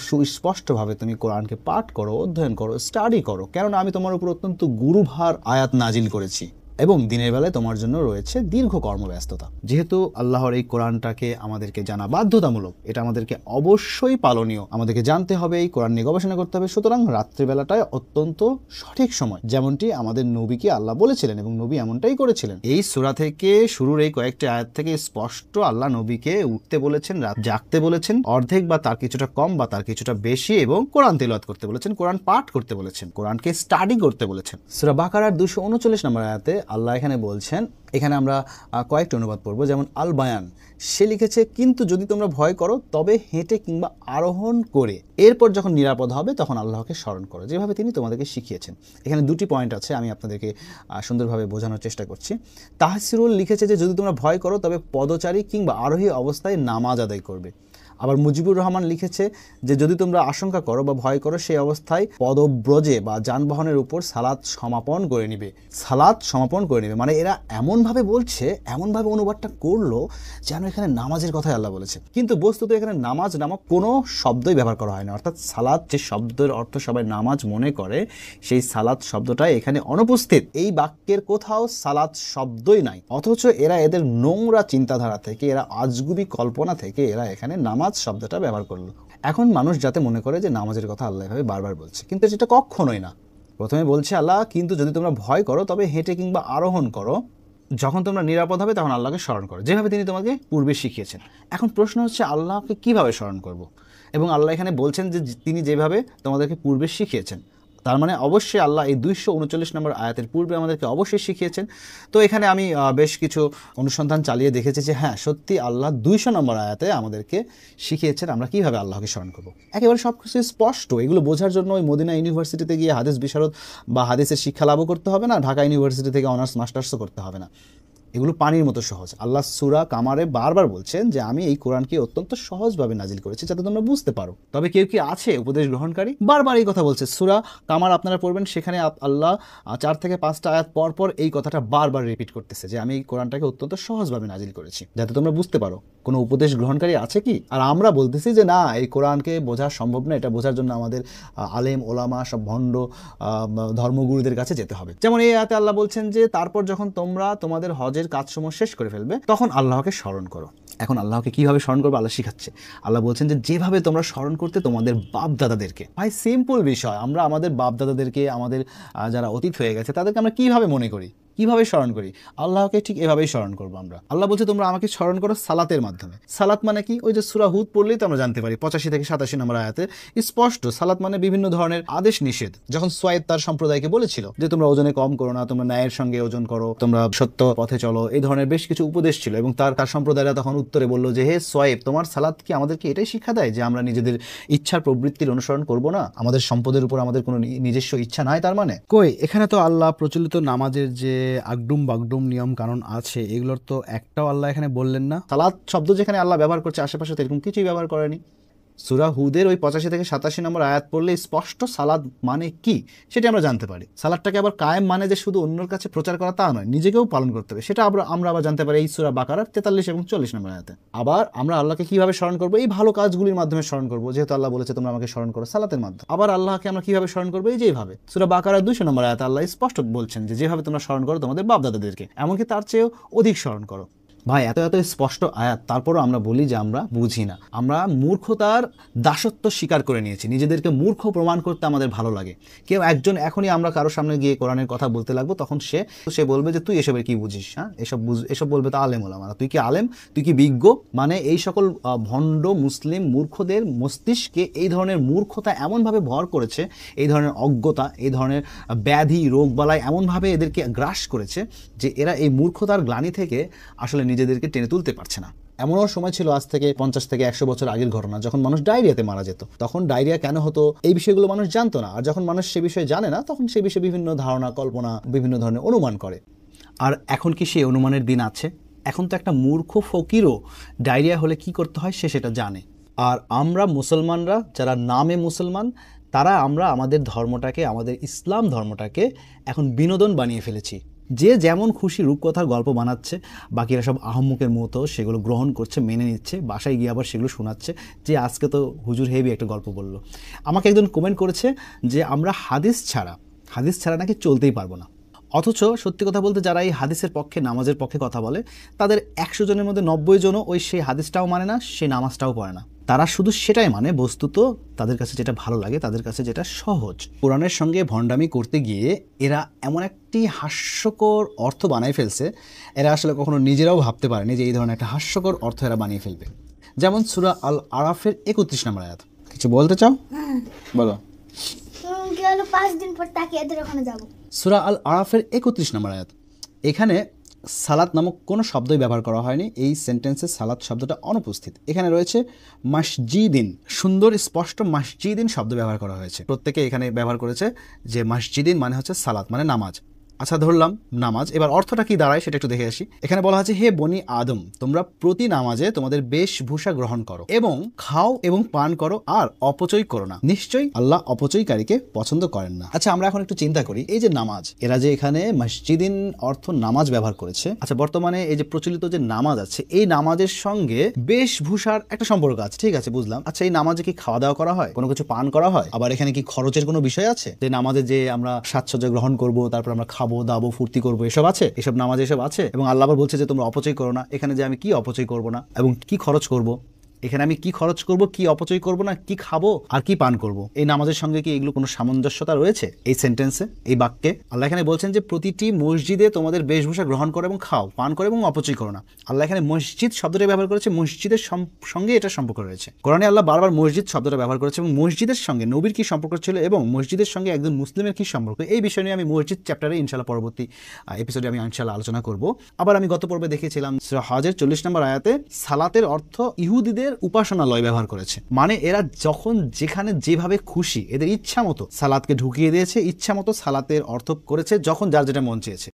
সুস্পষ্টভাবে তুমি কোরআনকে পাঠ করো, অধ্যয়ন করো, স্টাডি করো, কেননা আমি তোমার উপর অত্যন্ত গুরুভার আয়াত নাজিল করেছি এবং দিনের বেলায় তোমার জন্য রয়েছে দীর্ঘ কর্মব্যস্ততা। যেহেতু আল্লাহর এই কোরআনটাকে আমাদেরকে জানা বাধ্যতামূলক, এটা আমাদেরকে অবশ্যই পালনীয়, আমাদেরকে জানতে হবে, এই কোরআন নিয়ে গবেষণা করতে হবে। সুতরাং রাত্রিবেলাটায় অত্যন্ত সঠিক সময়, যেমনটি আমাদের নবীকে আল্লাহ বলেছিলেন এবং নবী এমনটাই করেছিলেন। এই সূরা থেকে শুরুর এই কয়েকটি আয়াত থেকে স্পষ্ট আল্লাহ নবীকে উঠতে বলেছেন, রাত জাগতে বলেছেন, অর্ধেক বা তার কিছুটা কম বা তার কিছুটা বেশি, এবং কোরআন তিলাওয়াত করতে বলেছেন, কোরআন পাঠ করতে বলেছেন, কোরআনকে স্টাডি করতে বলেছেন। সূরা বাকারার 239 নম্বর আয়াতে আল্লাহ এখানে বলছেন, এখানে আমরা কয়েকটি অনুবাদ পড়বো, যেমন আল বায়ান সে লিখেছে, কিন্তু যদি তোমরা ভয় করো তবে হেঁটে কিংবা আরোহণ করে, এরপর যখন নিরাপদ হবে তখন আল্লাহকে স্মরণ করো, যেভাবে তিনি তোমাদেরকে শিখিয়েছেন। এখানে দুটি পয়েন্ট আছে, আমি আপনাদেরকে সুন্দরভাবে বোঝানোর চেষ্টা করছি। তাহসিরুল লিখেছে যে যদি তোমরা ভয় করো তবে পদচারী কিংবা আরোহী অবস্থায় নামাজ আদায় করবে। আবার মুজিবুর রহমান লিখেছে যে যদি তোমরা আশঙ্কা করো বা ভয় করো সেই অবস্থায় পদব্রজে বা যানবাহনের উপর সালাত সমাপন করে নিবে। সালাত সমাপন করে নিবে মানে এরা এমনভাবে বলছে, এমনভাবে অনুবাদটা করলো যেন এখানে নামাজের কথাই আল্লাহ বলেছে, কিন্তু বস্তুত এখানে নামাজ নামক কোনো শব্দই ব্যবহার করা হয় না। অর্থাৎ সালাত যে শব্দের অর্থ সবাই নামাজ মনে করে, সেই সালাত শব্দটাই এখানে অনুপস্থিত। এই বাক্যের কোথাও সালাত শব্দই নাই, অথচ এরা এদের নোংরা চিন্তাধারা থেকে, এরা আজগুবি কল্পনা থেকে এরা এখানে নামাজ শব্দটা ব্যবহার করলো। এখন মানুষ যাতে মনে করে যে নামাজের কথা আল্লাহ এভাবে বারবার বলছে, কিন্তু সেটা কখনোই না। প্রথমে বলছে আল্লাহ, কিন্তু যদি তোমরা ভয় করো তবে হেঁটে কিংবা আরোহণ করো, যখন তোমরা নিরাপদ হবে তখন আল্লাহকে স্মরণ করো, যেভাবে তিনি তোমাকে পূর্বে শিখিয়েছেন। এখন প্রশ্ন হচ্ছে আল্লাহকে কিভাবে স্মরণ করব, এবং আল্লাহ এখানে বলছেন যে তিনি যেভাবে তোমাদেরকে পূর্বে শিখিয়েছেন, তার মানে অবশ্যই আল্লাহ এই 239 নম্বর আয়াতের পূর্বে আমাদেরকে অবশ্যই শিখিয়েছেন। তো এখানে আমি বেশ কিছু অনুসন্ধান চালিয়ে দেখেছি যে হ্যাঁ, সত্যি আল্লাহ 200 নম্বর আয়াতে আমাদেরকে শিখিয়েছেন আমরা কিভাবে আল্লাহকে স্মরণ করব। একেবারে সব কিছু স্পষ্ট। এগুলো বোঝার জন্য ওই মদিনা ইউনিভার্সিটিতে গিয়ে হাদিস বিশারদ বা হাদিসের শিক্ষা লাভও করতে হবে না, ঢাকা ইউনিভার্সিটি থেকে অনার্স মাস্টার্সও করতে হবে না। এগুলো পানির মতো সহজ। আল্লাহ সূরা কামারে বারবার বলছেন যে আমি এই কোরআনকে অত্যন্ত সহজভাবে নাজিল করেছি যাতে তোমরা বুঝতে পারো। তবে কেউ কি আছে উপদেশ গ্রহণকারী? বারবার এই কথা বলছে। সূরা কামার আপনারা পড়বেন, সেখানে আল্লাহ 4 থেকে 5টা আয়াত পর পর এই কথাটা বারবার রিপিট করতেছে যে আমি এই কোরআনটাকে অত্যন্ত সহজভাবে নাজিল করেছি যাতে তোমরা বুঝতে পারো। কোনো উপদেশ গ্রহণকারী আছে কি? আর আমরা বলতেছি যে না, এই কোরআনকে বোঝা সম্ভব না, এটা বোঝার জন্য আমাদের আলেম ওলামা সব ভণ্ড ধর্মগুরুদের কাছে যেতে হবে। যেমন এই আয়াতে আল্লাহ বলছেন যে তারপর যখন তোমরা তোমাদের হজের কাজসমূহ শেষ করে ফেলবে তখন আল্লাহকে স্মরণ করো। এখন আল্লাহকে কিভাবে স্মরণ করবে আল্লাহ শিখাচ্ছে। আল্লাহ বলছেন যে যেভাবে তোমরা স্মরণ করতে তোমাদের বাপ দাদাদেরকে। ভাই সিম্পল বিষয়, আমরা আমাদের বাপ দাদাদেরকে, আমাদের যারা অতীত হয়ে গেছে তাদেরকে আমরা কিভাবে মনে করি, কিভাবে স্মরণ করি? আল্লাহকে ঠিক এভাবেই স্মরণ করবো আমরা। আল্লাহ বলছে তোমরা আমাকে স্মরণ করো সালাতের মাধ্যমে। সালাত মানে কি? ওই যে সূরা হুদ পড়লেই তো আমরা জানতে পারি 85 থেকে 87 নম্বর আয়াতে স্পষ্ট। সালাত মানে বিভিন্ন ধরনের আদেশ নিষেধ। যখন সোয়াইব তার সম্প্রদায়কে বলেছিল যে তোমরা ওজনে কম করো না, তোমরা ন্যায়ের সঙ্গে ওজন করো, তোমরা সত্য পথে চলো, এই ধরনের বেশ কিছু উপদেশ ছিল, এবং তার সম্প্রদায়রা তখন উত্তরে বলল যে হে সোয়াইব, তোমার সালাত কি আমাদেরকে এটাই শিক্ষা দেয় যে আমরা নিজেদের ইচ্ছার প্রবৃত্তির অনুসরণ করব না, আমাদের সম্পদের উপর আমাদের কোনো নিজস্ব ইচ্ছা নাই? তার মানে কই, এখানে তো আল্লাহ প্রচলিত নামাজের যে আগডুম বাগডুম নিয়ম কানুন আছে এগুলোর তো একটাও আল্লাহ এখানে বললেন না। সালাত শব্দ যেখানে আল্লাহ ব্যবহার করছে আশেপাশে তো এরকম কিছুই ব্যবহার করেনি। সূরা হুদের ওই 85 থেকে 87 নম্বর আয়াত পড়লে স্পষ্ট সালাত মানে কি সেটা আমরা জানতে পারি। সালাতটাকে আবার কায়েম মানে যে শুধু অন্যের কাছে প্রচার করা তা নয়, নিজেকেও পালন করতে হবে, সেটা আমরা আবার জানতে পারি এই সূরা বাকারার 43 এবং 40 নম্বর আয়াতে। আবার আমরা আল্লাহকে কিভাবে স্মরণ করবো? এই ভালো কাজগুলির মাধ্যমে স্মরণ করবো, যেহেতু আল্লাহ বলেছে তোমরা আমাকে স্মরণ করো সালাতের মাধ্যমে। আবার আল্লাহকে আমরা কিভাবে স্মরণ করবো? এই যেভাবে সূরা বাকারার 200 নম্বর আয়াতে আল্লাহ স্পষ্ট বলছেন যে যেভাবে তোমরা স্মরণ করো তোমাদের বাপ দাদাদেরকে, এমনকি তার চেয়েও অধিক স্মরণ করো। ভাই এত এত স্পষ্ট আয়াত, তারপরও আমরা বলি যে আমরা বুঝি না। আমরা মূর্খতার দাসত্ব স্বীকার করে নিয়েছি, নিজেদেরকে মূর্খ প্রমাণ করতে আমাদের ভালো লাগে। কেউ একজন এখনই আমরা কারোর সামনে গিয়ে কোরআনের কথা বলতে লাগবো, তখন সে বলবে যে তুই এসবের কি বুঝিস? হ্যাঁ, এসব বলবে তো আলেম ওলামারা, তুই কি আলেম, তুই কি বিজ্ঞ? মানে এই সকল ভণ্ড মুসলিম মূর্খদের মস্তিষ্কে এই ধরনের মূর্খতা এমনভাবে ভর করেছে, এই ধরনের অজ্ঞতা, এই ধরনের ব্যাধি রোগবালাই এমনভাবে এদেরকে গ্রাস করেছে যে এরা এই মূর্খতার গ্লানি থেকে আসলে নিজেদেরকে টেনে তুলতে পারছে না। এমনও সময় ছিল আজ থেকে 50 থেকে 100 বছর আগের ঘটনা, যখন মানুষ ডায়রিয়াতে মারা যেত। তখন ডায়রিয়া কেন হতো এই বিষয়গুলো মানুষ জানতো না, আর যখন মানুষ সে বিষয়ে জানে না তখন সেই বিষয়ে বিভিন্ন ধারণা, কল্পনা, বিভিন্ন ধরনের অনুমান করে। আর এখন কি সেই অনুমানের দিন আছে? এখন তো একটা মূর্খ ফকিরও ডায়রিয়া হলে কি করতে হয় সেটা জানে। আর আমরা মুসলমানরা যারা নামে মুসলমান, আমরা আমাদের ধর্মটাকে, আমাদের ইসলাম ধর্মটাকে এখন বিনোদন বানিয়ে ফেলেছি। যে যেমন খুশি রূপকথার গল্প বানাচ্ছে, বাকিরা সব আহম্মকের মতো সেগুলো গ্রহণ করছে, মেনে নিচ্ছে, বাসায় গিয়ে আবার সেগুলো শোনাচ্ছে যে আজকে তো হুজুর হেভি একটা গল্প বললো। আমাকে একজন কমেন্ট করেছে যে আমরা হাদিস ছাড়া নাকি চলতেই পারবো না। অথচ সত্যি কথা বলতে যারা এই হাদিসের পক্ষে, নামাজের পক্ষে কথা বলে, তাদের 100 জনের মধ্যে 90 জনও ওই সেই হাদিসটাও মানে না, সেই নামাজটাও পড়ে না। তারা শুধু সেটাই মানে বস্তুত তাদের কাছে যেটা ভালো লাগে, তাদের কাছে যেটা সহজ। কোরআনের সঙ্গে ভণ্ডামি করতে গিয়ে এরা এমন একটি হাস্যকর অর্থ বানায় ফেলছে, এরা আসলে কখনো নিজেরাও ভাবতে পারেনি যে এই ধরনের একটা হাস্যকর অর্থ এরা বানিয়ে ফেলবে। যেমন সূরা আল আরাফের 31 নম্বর আয়াত। কিছু বলতে চাও? বলো। 5 দিন পর তাকে এদের ওখানে যাব। সূরা আল আরাফের 31 নম্বর আয়াত। এখানে সালাত নামক কোনো শব্দই ব্যবহার করা হয়নি। এই সেন্টেন্সে সালাত শব্দটা অনুপস্থিত। এখানে রয়েছে মসজিদিন, সুন্দর স্পষ্ট মসজিদিন শব্দ ব্যবহার করা হয়েছে। প্রত্যেকে এখানে ব্যবহার করেছে যে মসজিদিন মানে হচ্ছে সালাত, মানে নামাজ। আচ্ছা, ধরলাম নামাজ। এবার অর্থটা কি দাঁড়ায় সেটা একটু দেখে আসি। এখানে বলা হচ্ছে, হে বনি আদম, তোমরা প্রতি নামাজে তোমাদের বেশভূষা গ্রহণ করো এবং খাও এবং পান করো, আর অপচয় করো না। নিশ্চয়ই আল্লাহ অপচয়কারীকে পছন্দ করেন না। আচ্ছা, আমরা এখন একটু চিন্তা করি, এই যে নামাজ, এরা যে এখানে মসজিদিন অর্থ নামাজ ব্যবহার করেছে। আচ্ছা, বর্তমানে এই যে প্রচলিত যে নামাজ আছে, এই নামাজের সঙ্গে বেশভূষার একটা সম্পর্ক আছে, ঠিক আছে, বুঝলাম। আচ্ছা, এই নামাজে কি খাওয়া দাওয়া করা হয়, কোনো কিছু পান করা হয়? আবার এখানে কি খরচের কোনো বিষয় আছে? যে নামাজে যে আমরা সাজসজ্জা গ্রহণ করব, তারপর আমরা খাবো দাবো ফুর্তি করবো, এসব আছে? এসব নামাজে এসব আছে? এবং আল্লাহ আবার বলছে যে তোমরা অপচয় করো না। এখানে যে আমি কি অপচয় করব না এবং কি খরচ করব, এখানে আমি কি খরচ করব, কি অপচয় করব না, কি খাবো আর কি পান করব, এই নামাজের সঙ্গে কি এগুলো কোনো সামঞ্জস্যতা রয়েছে এই সেন্টেন্সে, এই বাক্যে? আল্লাহ এখানে বলছেন যে প্রতিটি মসজিদে তোমাদের বেশভূষা গ্রহণ করো এবং খাও, পান করো এবং অপচয় করো না। আল্লাহ এখানে মসজিদ শব্দটা ব্যবহার করেছে, মসজিদের সঙ্গে এটা সম্পর্ক রয়েছে। কোরআনে আল্লাহ বারবার মসজিদ শব্দটা ব্যবহার করেছে এবং মসজিদের সঙ্গে নবীর কি সম্পর্ক ছিল এবং মসজিদের সঙ্গে একজন মুসলিমের কি সম্পর্ক, এই বিষয় নিয়ে আমি মসজিদ চ্যাপ্টারে ইনশাআল্লাহ পরবর্তী এপিসোডে আমি ইনশাআল্লাহ আলোচনা করব। আবার আমি গত পর্বে দেখিয়েছিলাম সূরা হজের 40 নম্বর আয়াতে সালাতের অর্থ ইহুদিদের উপাসনালয় ব্যবহার করেছে। মানে এরা যখন যেখানে যেভাবে খুশি এদের ইচ্ছা মতো সালাতকে ঢুকিয়ে দিয়েছে, ইচ্ছা মতো সালাতের অর্থ করেছে, যখন যার যেটা মন চেয়েছে।